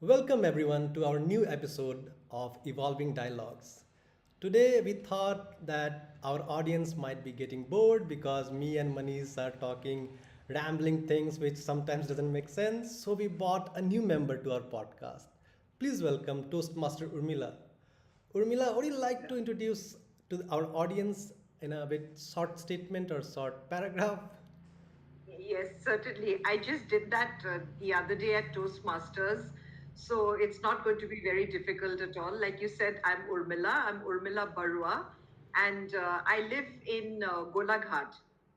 Welcome everyone to our new episode of Evolving Dialogues. Today we thought that our audience might be getting bored because me and Manish are talking rambling things which sometimes doesn't make sense, so we brought a new member to our podcast. Please welcome Toastmaster Urmila. Urmila, would you like to introduce to our audience in a bit short statement or short paragraph? Yes, certainly. I just did that the other day at Toastmasters. So it's not going to be very difficult at all. Like you said, I'm Urmila Barua, and I live in Golaghat,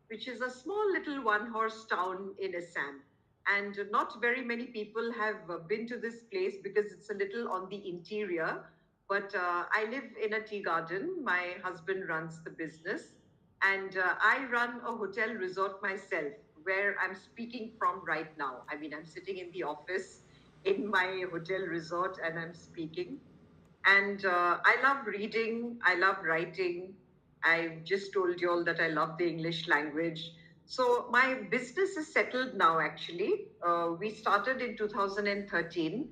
which is a small little one horse town in Assam. And not very many people have been to this place because it's a little on the interior. But I live in a tea garden. My husband runs the business, and I run a hotel resort myself where I'm speaking from right now. I mean, I'm sitting in the office in my hotel resort and I'm speaking. And I love reading, I love writing. I just told you all that I love the English language. So my business is settled now, actually. We started in 2013,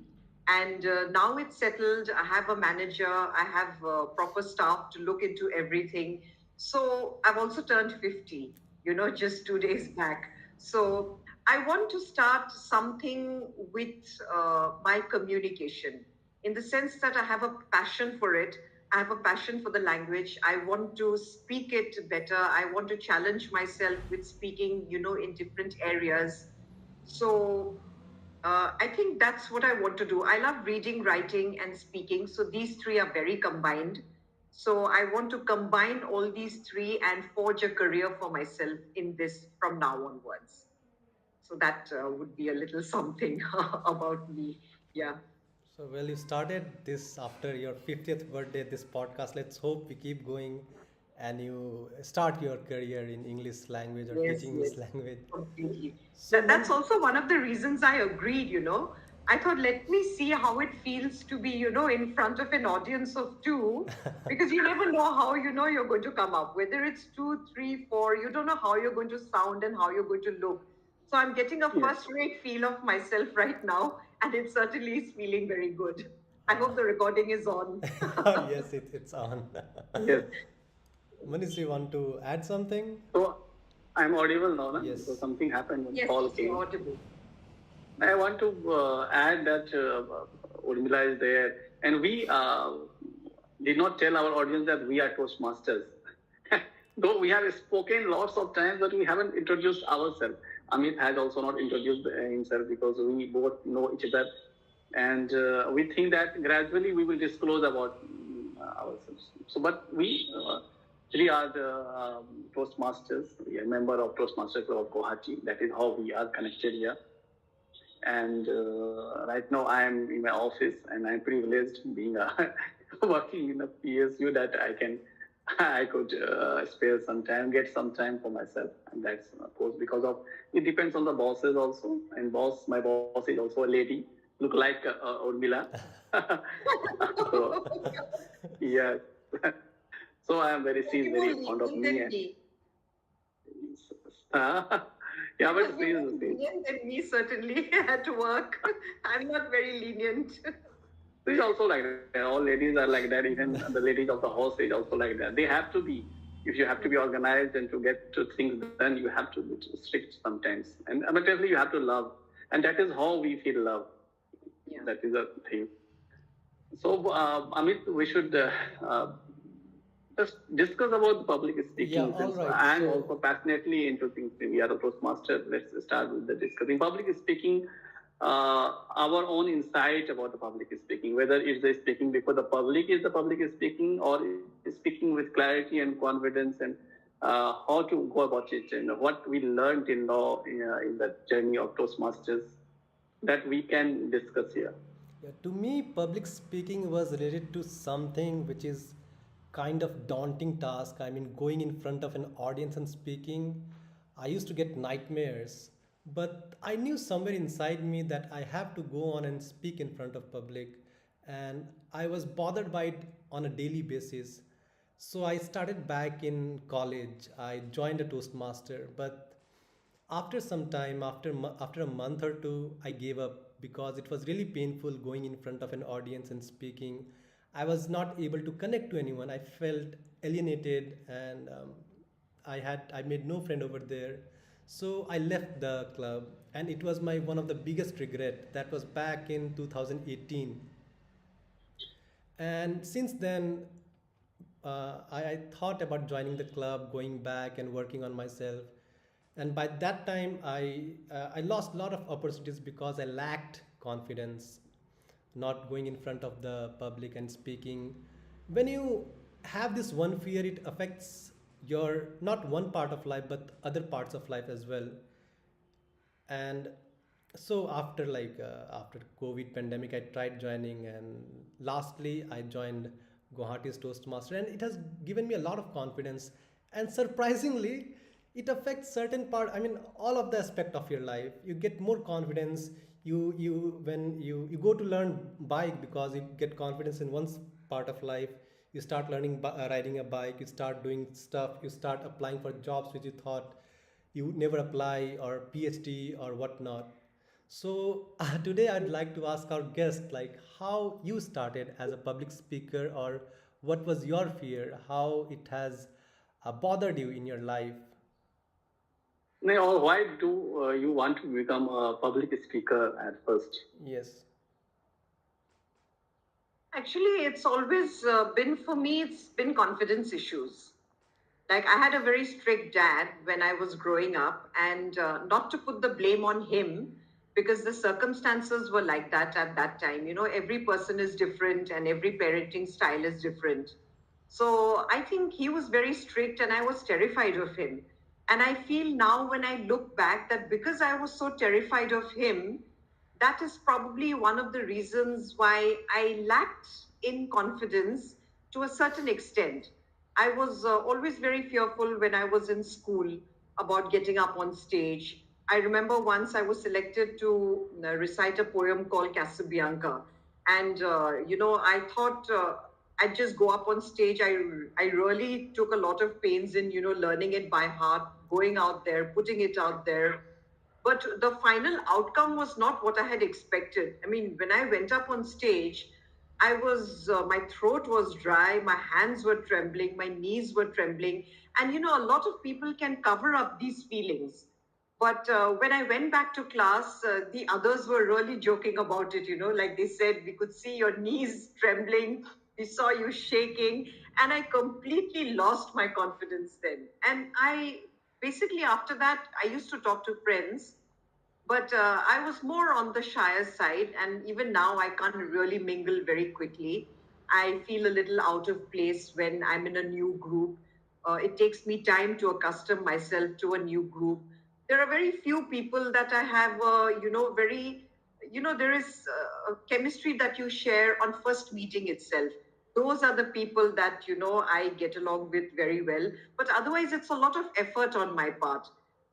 and now it's settled. I have a manager, I have proper staff to look into everything. So I've also turned 50, just 2 days back. So I want to start something with my communication, in the sense that I have a passion for it. I have a passion for the language. I want to speak it better. I want to challenge myself with speaking, in different areas. So I think that's what I want to do. I love reading, writing, and speaking. So these three are very combined. So I want to combine all these three and forge a career for myself in this from now onwards. So that would be a little something about me. Yeah. So, well, you started this after your 50th birthday, this podcast. Let's hope we keep going and you start your career in English language or Yes, teaching English yes, language. completely. So, That's Mani, also one of the reasons I agreed. I thought, let me see how it feels to be, in front of an audience of two, because you never know how, you're going to come up. Whether it's two, three, four, you don't know how you're going to sound and how you're going to look. So I'm getting a Yes. first-rate feel of myself right now, and it certainly is feeling very good. I hope the recording is on. yes, it's on. Yes. Manish, you want to add something? So I'm audible now, na? Because Yes. something happened when Yes, call you're came. audible. I want to add that Urmila is there, and we did not tell our audience that we are Toastmasters. Though we have spoken lots of times, but we haven't introduced ourselves. Amit has also not introduced himself because we both know each other, and we think that gradually we will disclose about ourselves. So, but we are the Toastmasters. We are a member of Toastmasters Club of Guwahati. That is how we are connected here. And right now I am in my office, and I'm privileged being working in a PSU that I could spare some time, get some time for myself, and that's of course because of it depends on the bosses also. And my boss is also a lady, look like Urmila. So yeah, so I am very You'll she's be more very fond of lenient me, than and me. yeah, Because but you're more she's lenient than me, certainly, at work. I'm not very lenient. it's also like that. All ladies are like that. Even the ladies of the house is also like that. They have to be. If you have to be organized and to get to things done, you have to be strict sometimes. And but definitely you have to love, and that is how we feel love. Yeah. That is a thing. So, Amit, we should just discuss about the public Yeah, speaking all since right. I'm So, also passionately into things. We are a Toastmaster. Let's start with the discussing public speaking. Our own insight about the public speaking, whether it's the speaking before the public is the public speaking, or speaking with clarity and confidence, and how to go about it, and what we learned in the journey of Toastmasters that we can discuss here. yeah, to me, public speaking was related to something which is kind of daunting task. I mean, going in front of an audience and speaking, I used to get nightmares. But I knew somewhere inside me that I have to go on and speak in front of public, and I was bothered by it on a daily basis. So I started back in college. I joined a Toastmaster, but after some time, after a month or two, I gave up because it was really painful going in front of an audience and speaking. I was not able to connect to anyone. I felt alienated, and I made no friend over there. So I left the club, and it was my one of the biggest regret. That was back in 2018, and since then, I thought about joining the club, going back and working on myself. And by that time, I lost a lot of opportunities because I lacked confidence, not going in front of the public and speaking. When you have this one fear, it affects your not one part of life but other parts of life as well. And so after after COVID pandemic, I tried joining, and lastly I joined Guwahati's Toastmaster, and it has given me a lot of confidence. And surprisingly, it affects certain part, I mean all of the aspect of your life. You get more confidence. You when you go to learn bike, because you get confidence in one part of life. You start learning riding a bike, you start doing stuff, you start applying for jobs which you thought you would never apply, or PhD or whatnot. So today I'd like to ask our guest like how you started as a public speaker, or what was your fear, how it has bothered you in your life. Nay, or why do you want to become a public speaker at first? Yes. Actually, it's always been for me, it's been confidence issues. Like, I had a very strict dad when I was growing up, and not to put the blame on him, because the circumstances were like that at that time. You know, every person is different and every parenting style is different. So I think he was very strict and I was terrified of him. And I feel now when I look back that because I was so terrified of him, that is probably one of the reasons why I lacked in confidence to a certain extent. I was always very fearful when I was in school about getting up on stage. I remember once I was selected to recite a poem called Casabianca. And, I thought I'd just go up on stage. I really took a lot of pains in, learning it by heart, going out there, putting it out there. But the final outcome was not what I had expected. I mean, when I went up on stage, my throat was dry, my hands were trembling, my knees were trembling. And, a lot of people can cover up these feelings. But when I went back to class, the others were really joking about it, like they said, we could see your knees trembling, we saw you shaking. And I completely lost my confidence then. And basically, after that, I used to talk to friends, but I was more on the shyer side. And even now, I can't really mingle very quickly. I feel a little out of place when I'm in a new group. It takes me time to accustom myself to a new group. There are very few people that I have, there is a chemistry that you share on first meeting itself. Those are the people that, I get along with very well. But otherwise, it's a lot of effort on my part.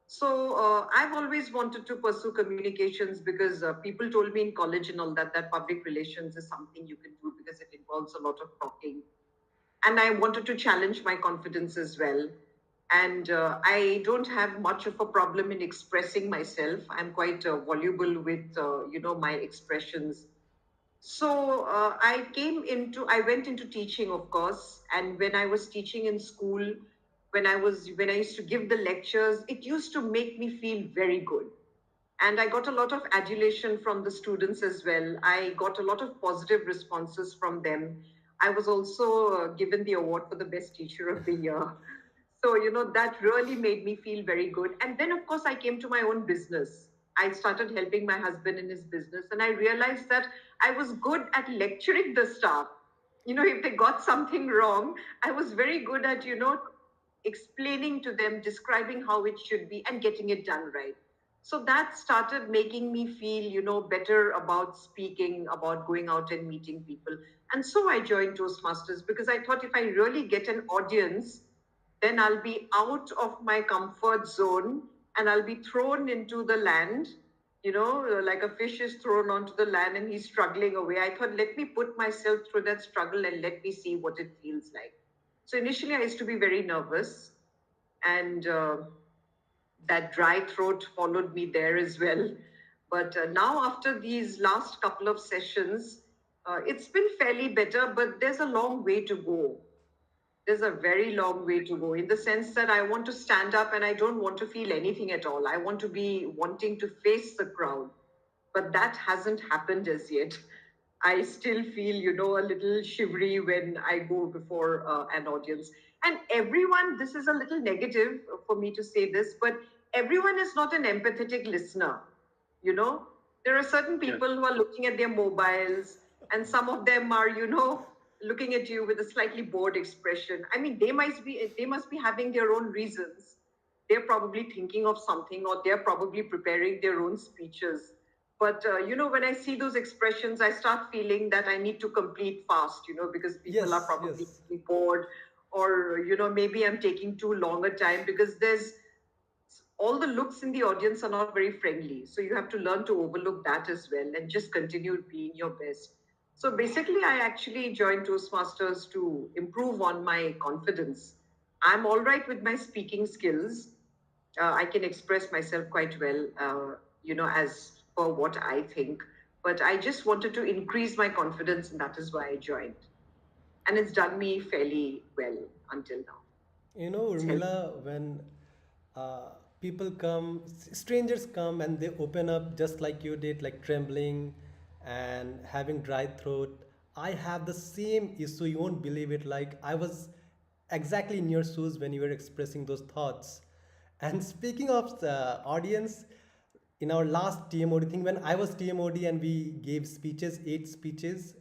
So I've always wanted to pursue communications because people told me in college and all that public relations is something you can do because it involves a lot of talking. And I wanted to challenge my confidence as well. And I don't have much of a problem in expressing myself. I'm quite voluble with, my expressions. So I went into teaching, of course. And when I was teaching in school, when I used to give the lectures, it used to make me feel very good. And I got a lot of adulation from the students as well. I got a lot of positive responses from them. I was also given the award for the best teacher of the year. So, that really made me feel very good. And then, of course, I came to my own business. I started helping my husband in his business, and I realized that I was good at lecturing the staff. If they got something wrong, I was very good at, explaining to them, describing how it should be, and getting it done right. So that started making me feel, better about speaking, about going out and meeting people. And so I joined Toastmasters because I thought if I really get an audience, then I'll be out of my comfort zone and I'll be thrown into the land, like a fish is thrown onto the land and he's struggling away. I thought, let me put myself through that struggle and let me see what it feels like. So initially, I used to be very nervous, and that dry throat followed me there as well. But now, after these last couple of sessions, it's been fairly better, but there's a long way to go. There's a very long way to go in the sense that I want to stand up and I don't want to feel anything at all. I want to be wanting to face the crowd, but that hasn't happened as yet. I still feel, a little shivery when I go before an audience. And everyone, this is a little negative for me to say this, but everyone is not an empathetic listener. You know, there are certain Yes. people who are looking at their mobiles, and some of them are, looking at you with a slightly bored expression. I mean, they must be having their own reasons. They're probably thinking of something, or they're probably preparing their own speeches. But when I see those expressions, I start feeling that I need to complete fast, because people are Yes, probably yes. bored, or maybe I'm taking too long a time, because there's all the looks in the audience are not very friendly. So you have to learn to overlook that as well and just continue being your best. So basically, I actually joined Toastmasters to improve on my confidence. I'm all right with my speaking skills. I can express myself quite well, as for what I think. But I just wanted to increase my confidence, and that is why I joined. And it's done me fairly well until now. You know, It's helped. Urmila, when uh, people come, strangers come and they open up just like you did, like trembling and having dry throat. I have the same issue. You won't believe it. Like I was exactly in your shoes when you were expressing those thoughts. And speaking of the audience, in our last TMOD thing, when I was TMOD and we gave speeches, 8 speeches,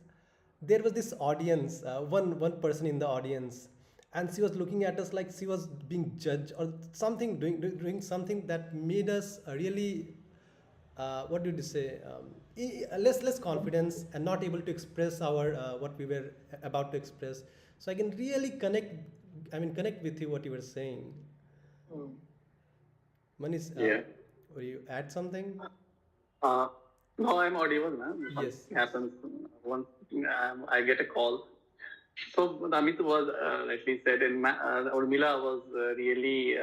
there was this audience, one person in the audience, and she was looking at us like she was being judged or something, doing something that made us really, what did you say, less confidence and not able to express our what we were about to express. So I can really connect with you what you were saying. Hmm. Manish, Yeah. will you add something? Uh, no, I'm audible, man. Yes, Something yes. happens. Once I get a call. So Amit was rightly said, and Urmila was really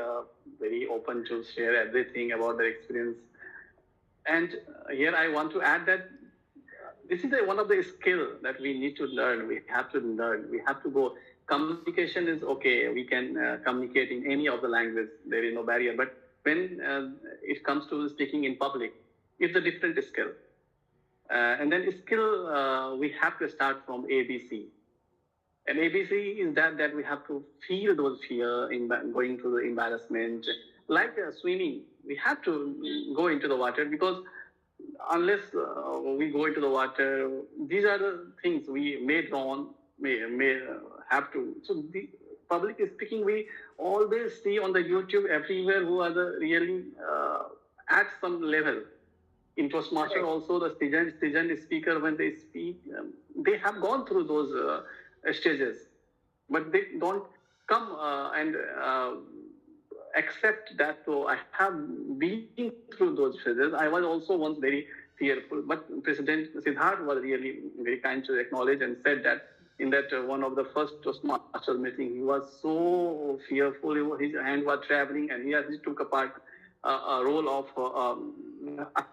very open to share everything about their experience. And here I want to add that this is one of the skill that we need to learn. We have to learn. We have to go. Communication is okay. We can communicate in any of the language. There is no barrier. But when it comes to speaking in public, it's a different skill. And then skill, we have to start from ABC. And ABC is that we have to feel those fear in going through the embarrassment. Like swimming, we have to go into the water because unless we go into the water, these are the things we may drown, may have to. So the public speaking, we always see on the YouTube everywhere who are the really at some level. In Toastmaster Correct. also the seasoned speaker when they speak, they have gone through those stages, but they don't come and accept that. So I have been through those phases. I was also once very fearful, but President Siddharth was really very kind to acknowledge and said that in that one of the first Toastmasters meeting, he was so fearful. His hand was traveling, and he took a part a role of a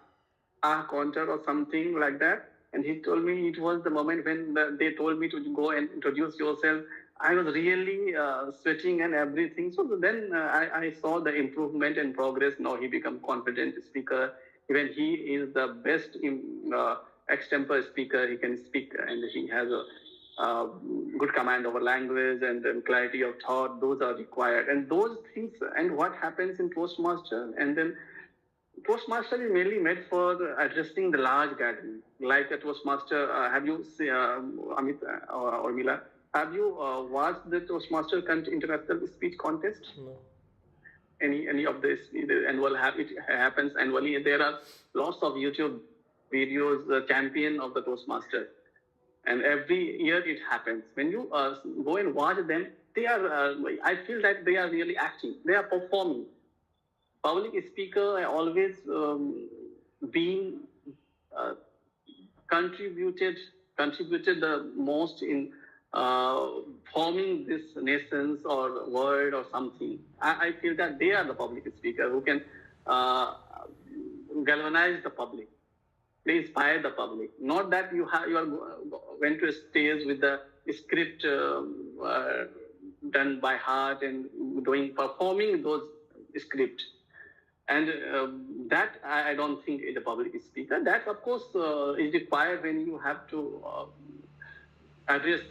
counter or something like that. And he told me it was the moment when they told me to go and introduce yourself. I was really sweating and everything. So then I saw the improvement and progress. Now he become confident speaker. Even he is the best extempore speaker. He can speak and he has a good command over language and clarity of thought. Those are required. And those things and what happens in Toastmaster and then Toastmaster is mainly made for addressing the large gathering. Like a Toastmaster, have you seen, Amit or Mila, have you watched the Toastmaster International Speech Contest? No. Any of this annual it happens annually. There are lots of YouTube videos, the champion of the Toastmaster, and every year it happens. When you go and watch them, they are. I feel that they are really acting. They are performing. Public speaker, I always been uh, contributed the most in forming this nations or world or something. I feel that they are the public speaker who can galvanize the public. they inspire the public. Not that you went to a stage with the script done by heart and performing those script. And that I don't think is a public speaker. That of course is required when you have to address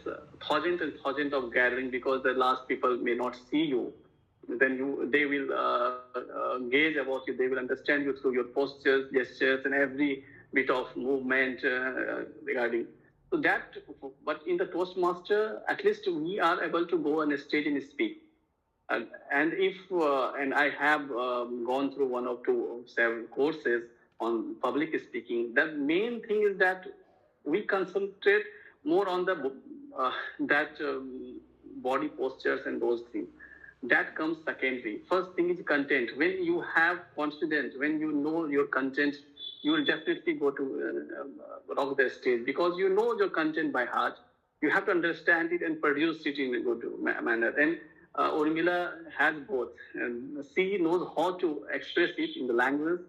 thousands and thousands of gathering, because the last people may not see you. Then they will gauge about you. They will understand you through your postures, gestures, and every bit of movement regarding. So that, but in the Toastmaster, at least we are able to go on a stage and speak. And I have gone through one or two several courses on public speaking. The main thing is that we concentrate more on the body postures and those things. That comes secondary. First thing is content. When you have confidence, when you know your content, you will definitely go to rock the stage, because you know your content by heart. You have to understand it and produce it in a good manner. And Urmila has both. She knows how to express it in the language,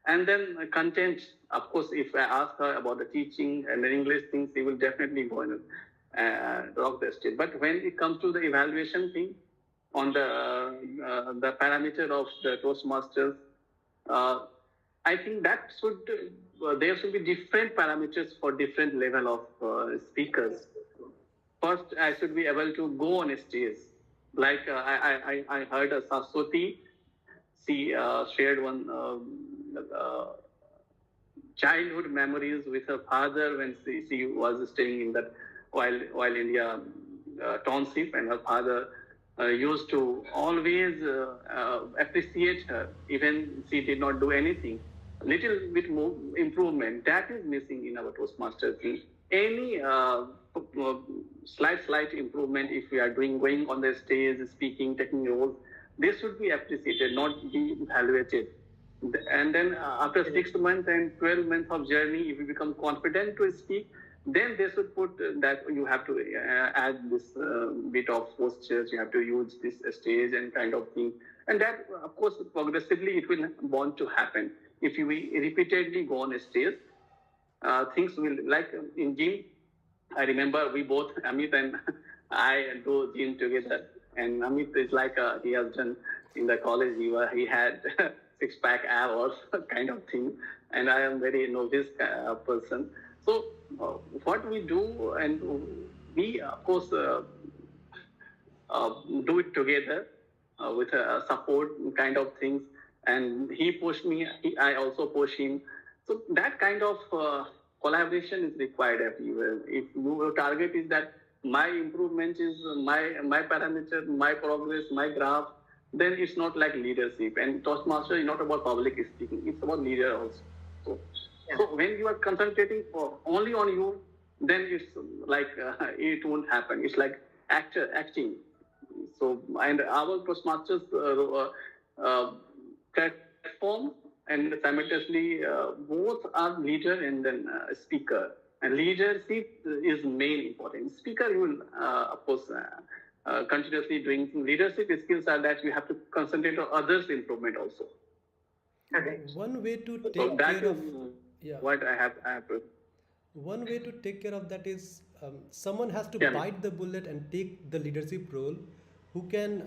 and then content. Of course, if I ask her about the teaching and the English things, she will definitely go and rock the stage. But when it comes to the evaluation thing on the parameter of the Toastmasters, I think that there should be different parameters for different level of speakers. First, I should be able to go on a stage. Like I heard Saraswati, she shared one childhood memories with her father when she was staying in that while India township, and her father used to always appreciate her, even she did not do anything. Little bit more improvement that is missing in our Toastmaster thing. Any slight improvement, if we are going on the stage, speaking, taking roles, this should be appreciated, not be evaluated. And then after 6 months and 12 months of journey, if you become confident to speak, then they should put that you have to add this bit of postures, you have to use this stage and kind of thing. And that, of course, progressively it will want to happen. If you repeatedly go on a stage, things will, like in gym, I remember we both, Amit and I, do gym together. And Amit is like he has done in the college, he had six-pack abs kind of thing. And I am very novice person. So what we do, and we, of course, do it together with support kind of things. And he pushed me, I also push him. So that kind of collaboration is required everywhere. If your target is that my improvement is my parameter, my progress, my graph, then it's not like leadership. And Toastmaster is not about public speaking, it's about leader also. So when you are concentrating only on you, then it's like it won't happen. It's like acting. So, and our Toastmasters platform, and simultaneously both are leader and then speaker. And leadership is main important. Speaker, you will of course continuously doing leadership skills are that you have to concentrate on others' improvement also. Correct. One way to So take that care is of what I have to. one way to take care of that is someone has to Yeah. bite the bullet and take the leadership role, who can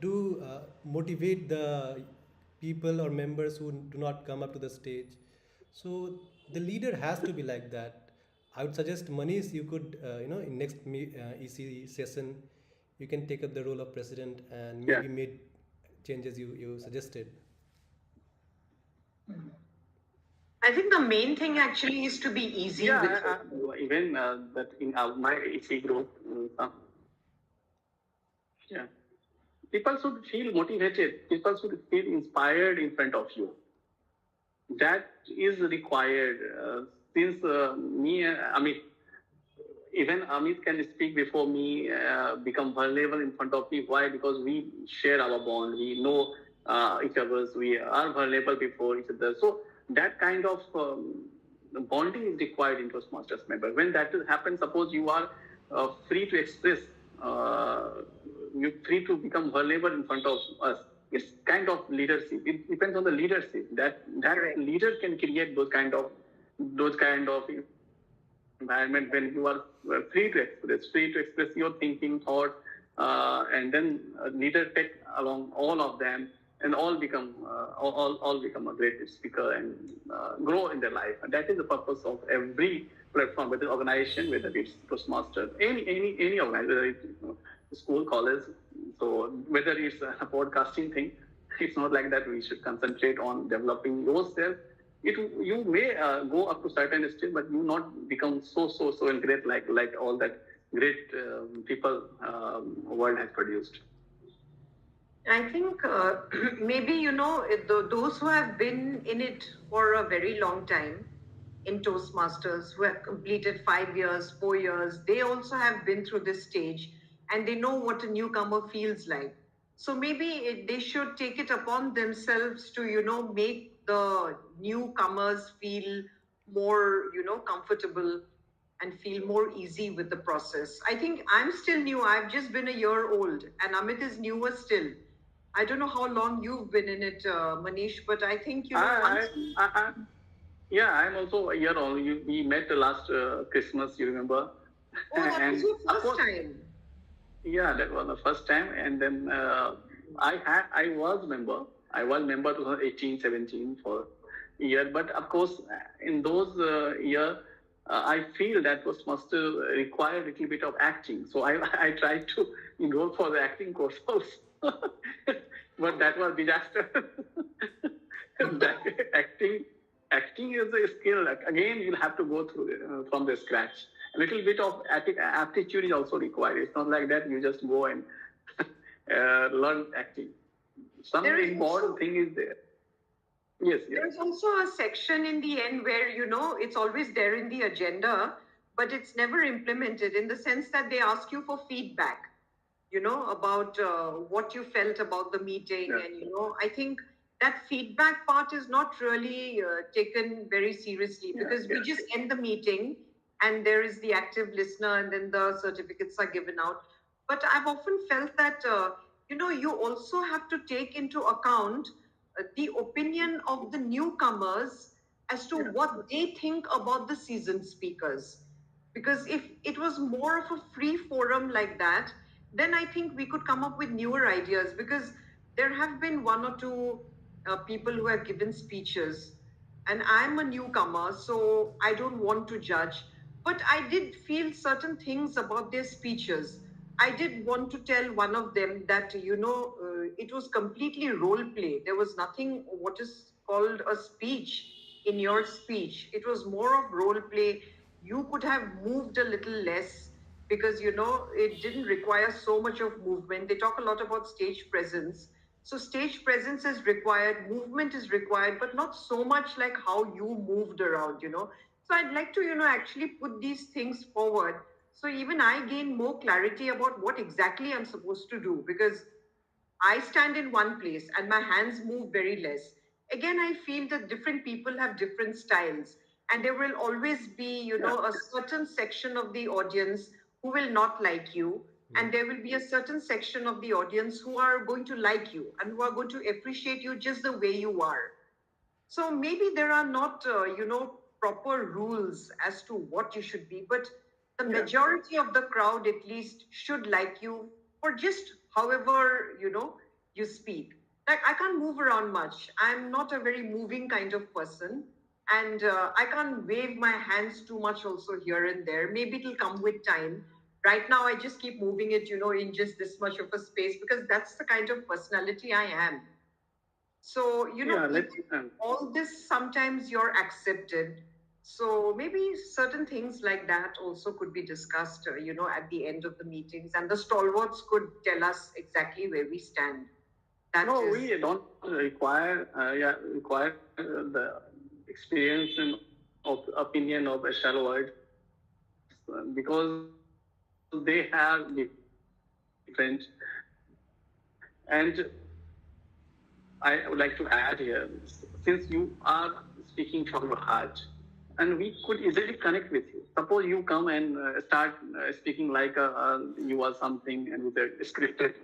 do motivate the people or members who do not come up to the stage. So the leader has to be like that. I would suggest Manish, you could in next EC session, you can take up the role of president and Yeah. maybe made changes you suggested. I think the main thing actually is to be easy Yeah, with it. even that in my EC group, yeah, people should feel motivated. People should feel inspired in front of you. That is required. Since Amit, even Amit can speak before me, become vulnerable in front of me. Why? Because we share our bond. We know each other. We are vulnerable before each other. So that kind of bonding is required in Toastmasters member. When that happens, suppose you are free to express, you're free to become vulnerable in front of us. It's kind of leadership. It depends on the leadership. That Correct. leader can create those kind of those kind of environment when you are free to express your thinking, thought, and then leader take along all of them, and all become a great speaker and grow in their life. And that is the purpose of every platform, whether organization, whether it's Toastmaster, any organization, whether it's school, college. So whether it's a podcasting thing, it's not like that. We should concentrate on developing yourself. You may go up to certain stage, but you not become so great like all that great people world has produced. I think maybe, those who have been in it for a very long time in Toastmasters, who have completed 5 years, 4 years, they also have been through this stage and they know what a newcomer feels like. So maybe they should take it upon themselves to, make the newcomers feel more, comfortable and feel more easy with the process. I think I'm still new. I've just been a year old, and Amit is newer still. I don't know how long you've been in it, Manish, but I think, yeah, I'm also a year old. We met the last Christmas, you remember? Oh, that was your first time. Yeah, that was the first time, and then I was member 2018, 17 for a year, but of course in those year I feel that was must require a little bit of acting, so I tried to enroll for the acting course also, but that was disaster. Acting is a skill. Again, you'll have to go through from the scratch. A little bit of aptitude is also required. It's not like that you just go and learn acting. Some important thing is there. Yes. There's also a section in the end where, it's always there in the agenda, but it's never implemented, in the sense that they ask you for feedback, about what you felt about the meeting. Yeah. And, I think that feedback part is not really taken very seriously, because we just end the meeting and there is the active listener and then the certificates are given out. But I've often felt that, you also have to take into account the opinion of the newcomers as to what they think about the seasoned speakers. Because if it was more of a free forum like that, then I think we could come up with newer ideas, because there have been one or two people who have given speeches, and I'm a newcomer, so I don't want to judge. But I did feel certain things about their speeches. I did want to tell one of them that, it was completely role play. There was nothing what is called a speech in your speech. It was more of role play. You could have moved a little less, because, it didn't require so much of movement. They talk a lot about stage presence. So stage presence is required, movement is required, but not so much like how you moved around, So I'd like to, actually put these things forward, so even I gain more clarity about what exactly I'm supposed to do, because I stand in one place and my hands move very less. Again, I feel that different people have different styles, and there will always be, a certain section of the audience who will not like you. And there will be a certain section of the audience who are going to like you and who are going to appreciate you just the way you are. So maybe there are not, proper rules as to what you should be, but the majority of the crowd at least should like you for just however, you speak. Like, I can't move around much. I'm not a very moving kind of person. And I can't wave my hands too much also here and there. Maybe it'll come with time. Right now, I just keep moving it, in just this much of a space, because that's the kind of personality I am. So, all this, sometimes you're accepted. So maybe certain things like that also could be discussed, at the end of the meetings, and the stalwarts could tell us exactly where we stand. We don't require the experience and of opinion of a stalwart, because they have different. And I would like to add here, since you are speaking from your heart, and we could easily connect with you. Suppose you come and start speaking like you are something, and with a scripted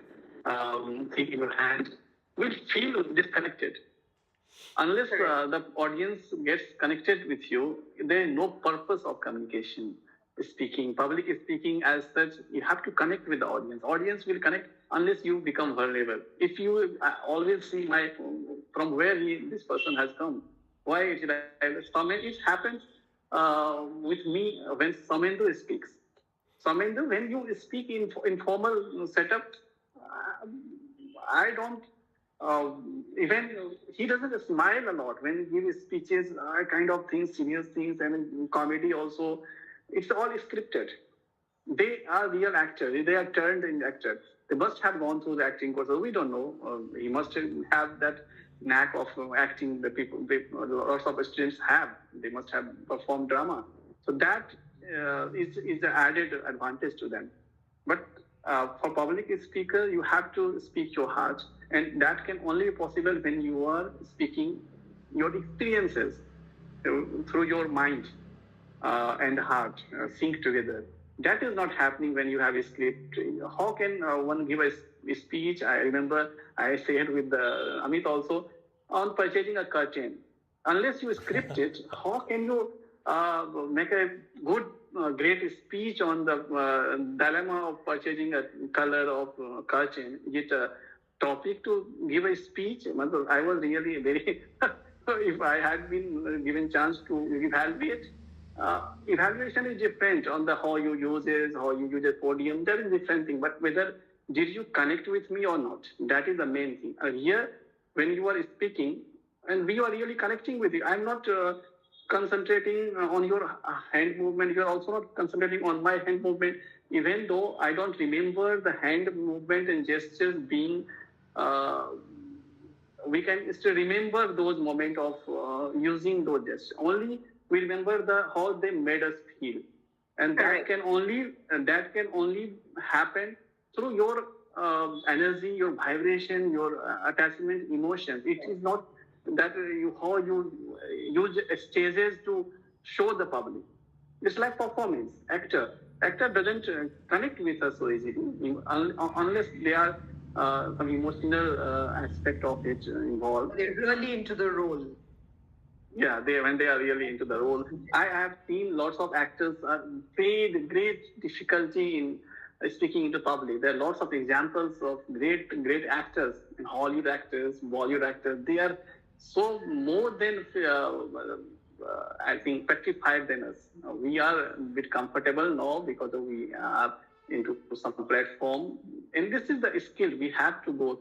thing in your hand, we feel disconnected. Unless Correct. the audience gets connected with you, there is no purpose of communication. Speaking, public speaking as such, you have to connect with the audience. Audience will connect unless you become vulnerable. If you always see my from where this person has come, why it it happens with me when Samendu speaks. Samendu, when you speak in informal setup, uh, I don't even he doesn't smile a lot when he gives speeches, kind of things, serious things, and in comedy also. It's all scripted. They are real actors. They are turned in actors. They must have gone through the acting course. We don't know. He must have that knack of acting. The lots of students have. They must have performed drama. So that is an added advantage to them. But for public speaker, you have to speak your heart, and that can only be possible when you are speaking your experiences through your mind and heart sync together. That is not happening when you have a script. How can one give a speech? I remember I said with Amit also on purchasing a curtain. Unless you script it, how can you make a good, great speech on the dilemma of purchasing a color of curtain? Get a topic to give a speech. I was really very. If I had been given chance to evaluate, evaluation is different on the how you use it, how you use a podium. That is different thing. But whether did you connect with me or not, that is the main thing. Here, when you are speaking, and we are really connecting with you. I'm not concentrating on your hand movement. You are also not concentrating on my hand movement, even though I don't remember the hand movement and gestures being. We can still remember those moments of using those gestures. Only we remember the how they made us feel, and that can only happen through your energy, your vibration, your attachment, emotions. It is not that you how you use stages to show the public. It's like performance. Actor doesn't connect with us so easily unless they are some emotional aspect of it involved. They're really into the role. Yeah, they when they are really into the role. I have seen lots of actors face great difficulty in speaking into public. There are lots of examples of great actors, Hollywood actors, Bollywood actors. They are so more than I think 55 than us. We are a bit comfortable now because we are into some platform, and this is the skill we have to go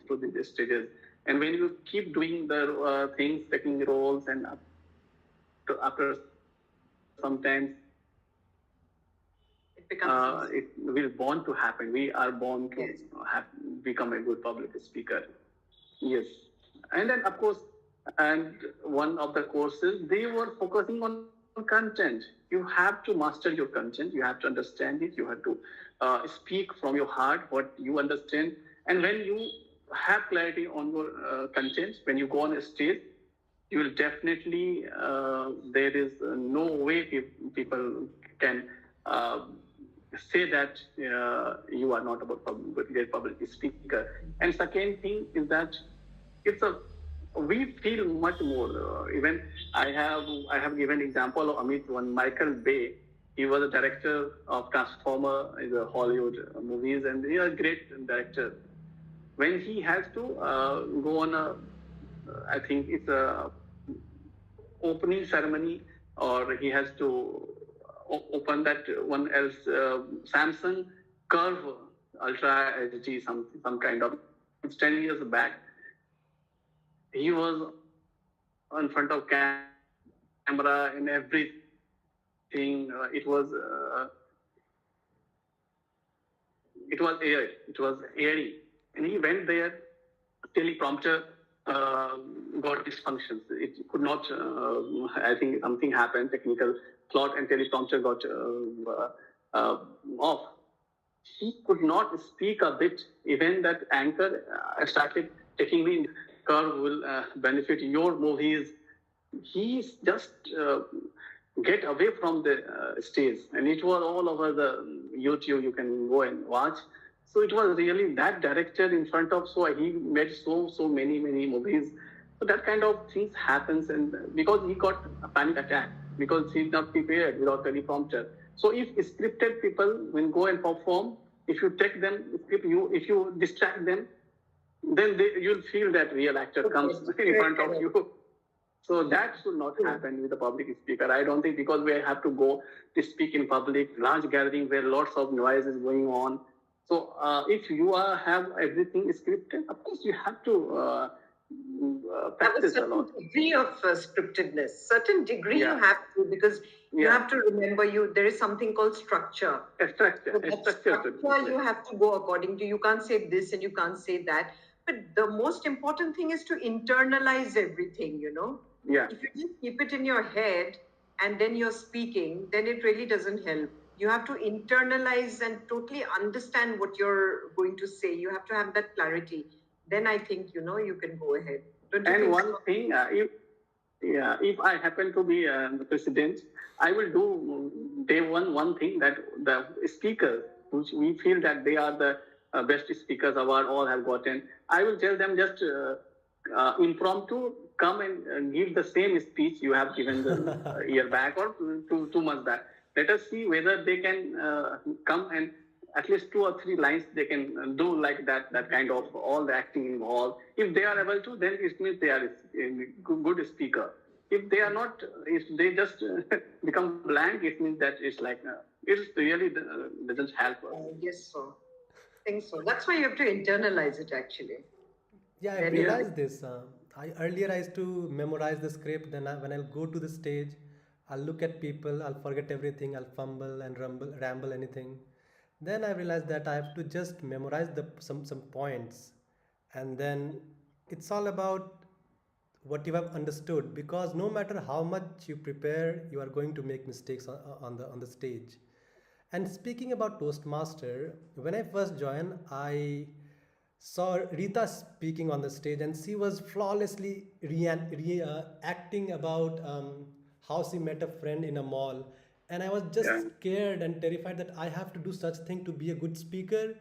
through these stages. And when you keep doing the things, taking roles, and after sometimes It becomes it will born to happen. We are born to yes. have, become a good public speaker. Yes, and then of course, and one of the courses they were focusing on content. You have to master your content. You have to understand it. You have to speak from your heart what you understand. And when you have clarity on your content, when you go on a stage, you will definitely there is no way people can say that you are not a great public speaker. And second thing is that it's a we feel much more. Even I have given example of Amit one Michael Bay. He was a director of Transformer in the Hollywood movies, and he is a great director. When he has to go on a, I think it's a opening ceremony, or he has to open that one else Samsung Curve Ultra HD some kind of. It's 10 years back. He was in front of camera and everything. It was airy. It was airy, and he went there. Teleprompter got dysfunctions. It could not. I think something happened. Technical clock and teleprompter got off. He could not speak a bit. Even that anchor started taking me. Curve will benefit your movies. He's just get away from the stage, and it was all over the YouTube. You can go and watch. So it was really that director in front of. So he made so many movies. So that kind of things happens, and because he got a panic attack because he's not prepared without teleprompter. So if scripted people when go and perform, if you take them, if you distract them, then you'll feel that real actor comes in front of you. So that should not happen with a public speaker. I don't think, because we have to go to speak in public, large gathering where lots of noise is going on. So if you have everything scripted, of course you have to practice a lot. Degree of scriptedness, certain degree you have to, because you have to remember there is something called structure. Structure you have to go according to. You can't say this and you can't say that. But the most important thing is to internalize everything, Yeah. If you just keep it in your head and then you're speaking, then it really doesn't help. You have to internalize and totally understand what you're going to say. You have to have that clarity. Then I think, you can go ahead. And one thing, if I happen to be the president, I will do day one thing, that the speakers, which we feel that they are the best speakers award all have gotten, I will tell them just impromptu come and give the same speech you have given the year back or 2 months back. Let us see whether they can come and at least 2 or 3 lines they can do like that kind of all the acting involved. If they are able to, then it means they are a good speaker. If they are not, if they just become blank, it means that it's like, it really doesn't help us. Yes, so. I think so. That's why you have to internalize it, actually. Yeah, I realized this. Earlier I used to memorize the script. Then when I'll go to the stage, I'll look at people, I'll forget everything, I'll fumble and ramble anything. Then I realized that I have to just memorize some points, and then it's all about what you have understood, because no matter how much you prepare, you are going to make mistakes on the stage. And speaking about Toastmaster, when I first joined, I saw Rita speaking on the stage, and she was flawlessly acting about how she met a friend in a mall. And I was just scared and terrified that I have to do such thing to be a good speaker.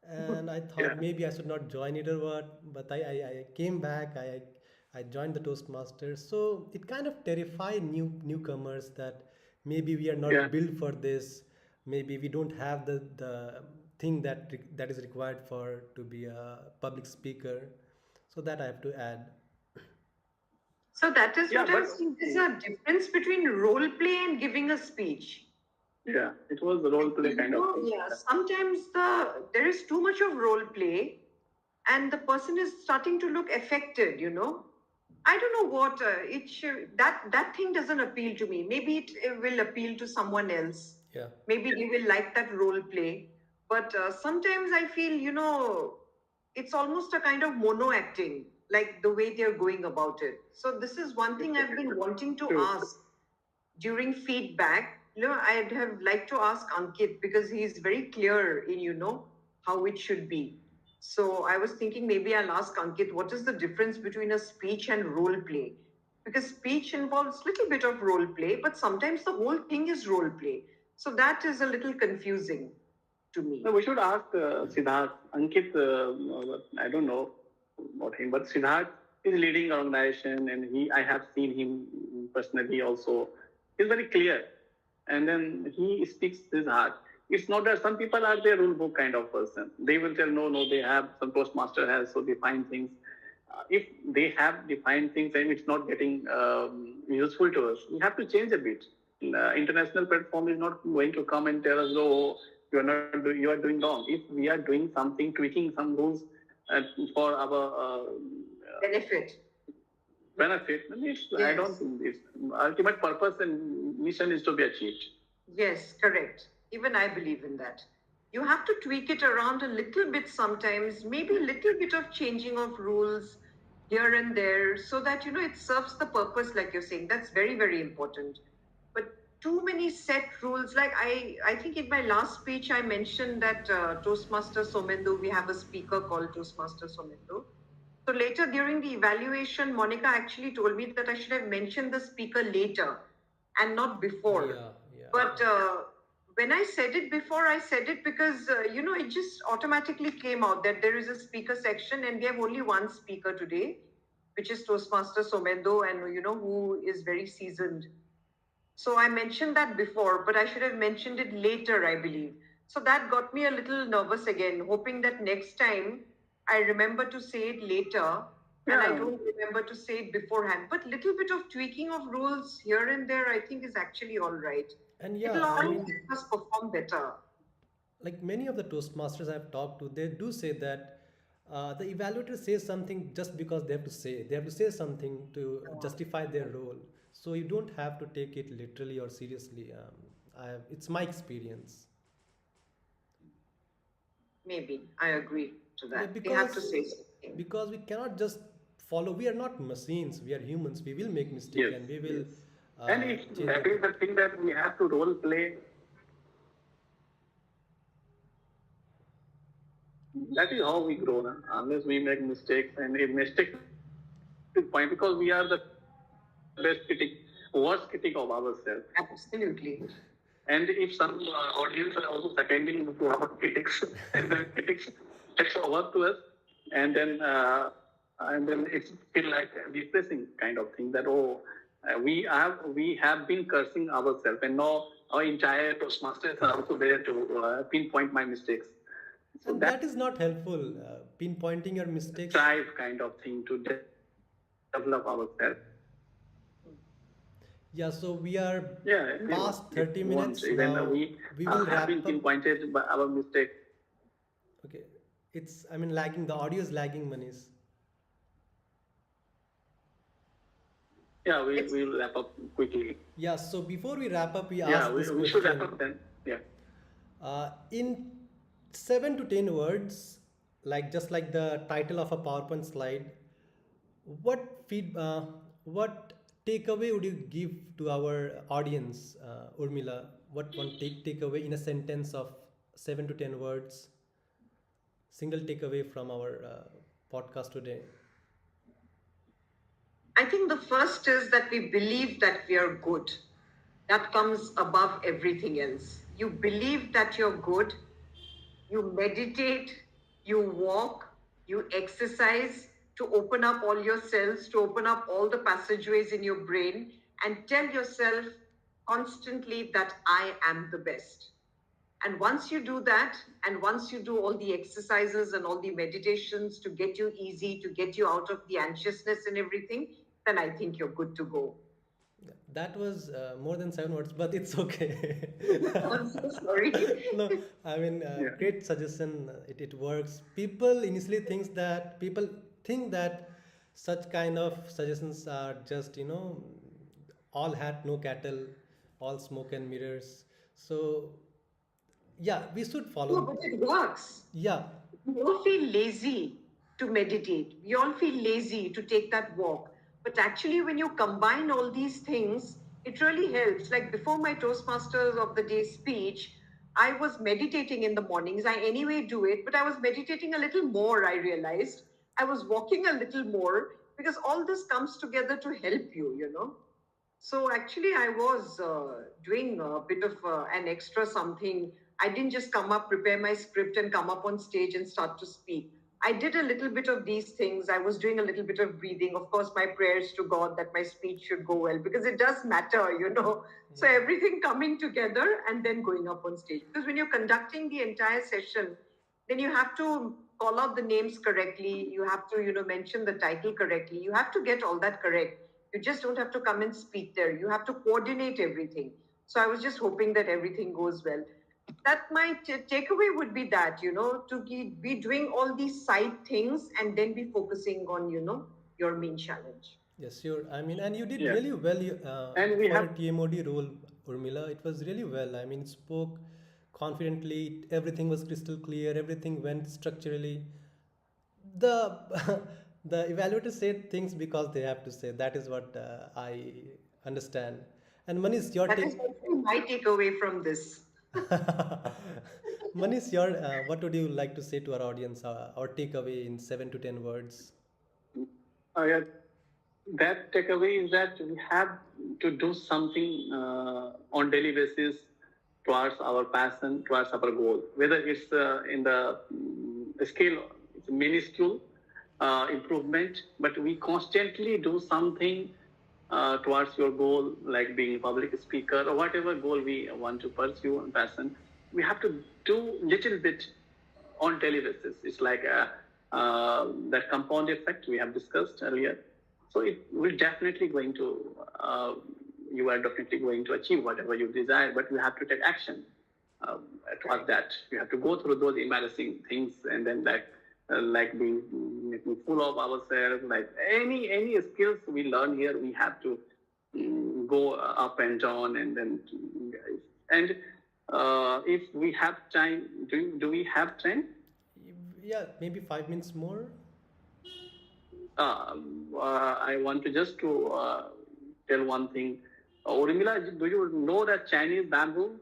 And I thought maybe I should not join it or what. But I came back. I joined the Toastmasters. So it kind of terrified newcomers that maybe we are not built for this. Maybe we don't have the thing that is required for to be a public speaker. So that I have to add. So that is what I'm saying. There's a difference between role play and giving a speech. Yeah, it was the role play kind of thing. Yeah, sometimes there is too much of role play, and the person is starting to look affected. I don't know what that thing doesn't appeal to me. Maybe it will appeal to someone else. Yeah. Maybe they will like that role play, but sometimes I feel it's almost a kind of mono acting, like the way they're going about it. So this is one thing I've been wanting to ask during feedback. I'd have liked to ask Ankit, because he's very clear in, how it should be. So I was thinking maybe I'll ask Ankit, what is the difference between a speech and role play? Because speech involves a little bit of role play, but sometimes the whole thing is role play. So that is a little confusing to me. No, we should ask Siddharth. Ankit, I don't know about him, but Siddharth is leading an organization, and I have seen him personally also. He's very clear, and then he speaks his heart. It's not that some people are their rule book kind of person. They will tell, no, they have, some Toastmaster has so defined things. If they have defined things and it's not getting useful to us, we have to change a bit. International platform is not going to come and tell us, oh, you are doing wrong. If we are doing something, tweaking some rules for our benefit, then I don't think its ultimate purpose and mission is to be achieved. Yes, correct. Even I believe in that. You have to tweak it around a little bit sometimes, maybe a little bit of changing of rules here and there, so that, it serves the purpose, like you're saying. That's very, very important. But too many set rules, like I think in my last speech, I mentioned that Toastmaster Somendu, we have a speaker called Toastmaster Somendu. So later during the evaluation, Monica actually told me that I should have mentioned the speaker later and not before. Yeah. But when I said it before, I said it because, it just automatically came out that there is a speaker section and we have only one speaker today. which is Toastmaster Somendo, and who is very seasoned. So I mentioned that before, but I should have mentioned it later, I believe. So that got me a little nervous again, hoping that next time I remember to say it later and I Yeah, don't remember to say it beforehand. But little bit of tweaking of rules here and there, I think, is actually all right. And It'll yeah, I only mean, help us perform better. like many of the Toastmasters I've talked to, they do say that the evaluator says something just because they have to say. They have to say something to justify their role. So you don't have to take it literally or seriously. It's my experience. Maybe I agree to Yeah, that. They have to because say something. we cannot just follow. We are not machines. We are humans. We will make mistake yes, and we will yes. And if change that it. is the thing that we have to role play, that is how we grow. Huh? Unless we make mistakes, and if mistake is point because we are the best critic, worst critic of ourselves. Absolutely. And if some audience are also seconding to our critics, and then critics takes over to us, and then it's feel like a depressing kind of thing that we have been cursing ourselves, and now our entire Toastmasters are also there to pinpoint my mistakes. So And that that is not helpful. Pinpointing your mistakes. drive kind of thing to develop ourselves. Yeah, so we are Yeah, past it 30 won't. minutes Even now. We will have been wrap up. pinpointed by our mistakes. Okay. I mean, lagging. The audio is lagging, Manish. Yeah, It's we'll wrap up quickly. Yeah, so before we wrap up, we Yeah, asked this we should wrap question. up then. Yeah. In 7 to 10 words, like just like the title of a PowerPoint slide, what takeaway would you give to our audience, Urmila? What one takeaway in a sentence of 7 to 10 words, single takeaway from our podcast today? I think the first is that we believe that we are good. That comes above everything else. You believe that you're good, you meditate, you walk, you exercise to open up all your cells, to open up all the passageways in your brain, and tell yourself constantly that I am the best. And once you do that, and once you do all the exercises and all the meditations to get you easy, to get you out of the anxiousness and everything, then I think you're good to go. That was more than 7 words, but it's okay. I'm so sorry. No, I mean, Yeah. great suggestion. It works. People think that such kind of suggestions are just, all hat, no cattle, all smoke and mirrors. So, yeah, we should No, follow. but it works. Yeah, We all feel lazy to meditate. We all feel lazy to take that walk. But actually, when you combine all these things, it really helps. Like before my Toastmasters of the Day speech, I was meditating in the mornings. I anyway do it, but I was meditating a little more, I realized. I was walking a little more because all this comes together to help you. So actually, I was doing a bit of an extra something. I didn't just come up, prepare my script, and come up on stage and start to speak. I did a little bit of these things. I was doing a little bit of breathing. Of course, my prayers to God that my speech should go well because it does matter. So yeah, everything coming together and then going up on stage. Because when you're conducting the entire session, then you have to call out the names correctly. You have to, mention the title correctly. You have to get all that correct. You just don't have to come and speak there. You have to coordinate everything. So I was just hoping that everything goes well. That my takeaway would be that, to be doing all these side things and then be focusing on, your main challenge. yes, sure. I mean, and you did Yeah. really well And we for your have TMOD role, Urmila. It was really well. I mean, spoke confidently. Everything was crystal clear. Everything went structurally. The the evaluators said things because they have to say. That is what I understand. And Manish, your That is take. also my takeaway from this. Manish, what would you like to say to our audience? Our takeaway in 7 to 10 words. yeah, that takeaway is that we have to do something on daily basis towards our passion, towards our goal. Whether it's in the scale, it's minuscule, improvement, but we constantly do something towards your goal, like being a public speaker or whatever goal we want to pursue and passion. We have to do little bit on daily basis. It's like that compound effect we have discussed earlier. So it will definitely going to you are definitely going to achieve whatever you desire, but you have to take action towards that. You have to go through those embarrassing things, and then like being making fool of ourselves. Like any skills we learn here, we have to go up and down, and then and if we have time, do we have time? Yeah, maybe 5 minutes more. I want to just to tell one thing. Urmila, do you know that Chinese bamboo?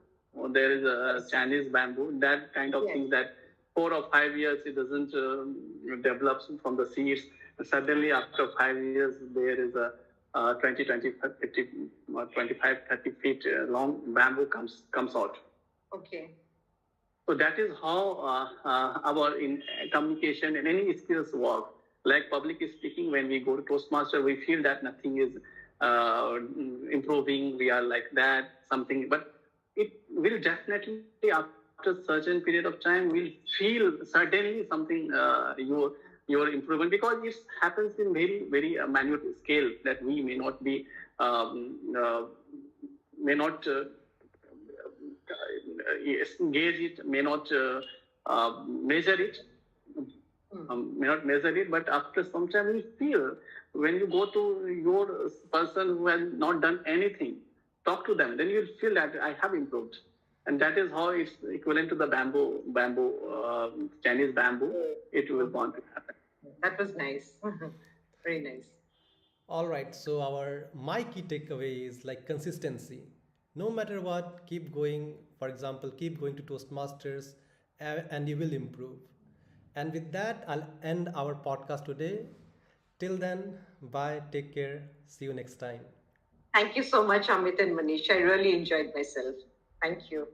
There is a Yes. Chinese bamboo, that kind of Yes. thing that 4 or 5 years it doesn't develop from the seeds. Suddenly, after 5 years, there is a 20, 20, 50, 25, 30 feet long bamboo comes out. Okay. So that is how our in communication and any skills work. Like public speaking, when we go to Toastmaster, we feel that nothing is improving. We are like that, something, but it will definitely after certain period of time will feel certainly something your improvement, because it happens in very minute scale that we may not be may not gauge it, may not measure it, may not measure it, but after some time you feel, when you go to your person who has not done anything, talk to them, then you'll feel that I have improved. And that is how it's equivalent to the bamboo, Chinese bamboo. It will want to happen. That was nice. Very nice. All right, so my key takeaway is like consistency. No matter what, keep going. For example, keep going to Toastmasters and you will improve. And with that, I'll end our podcast today. Till then, bye, take care, see you next time. Thank you so much, Amit and Manish. I really enjoyed myself. Thank you.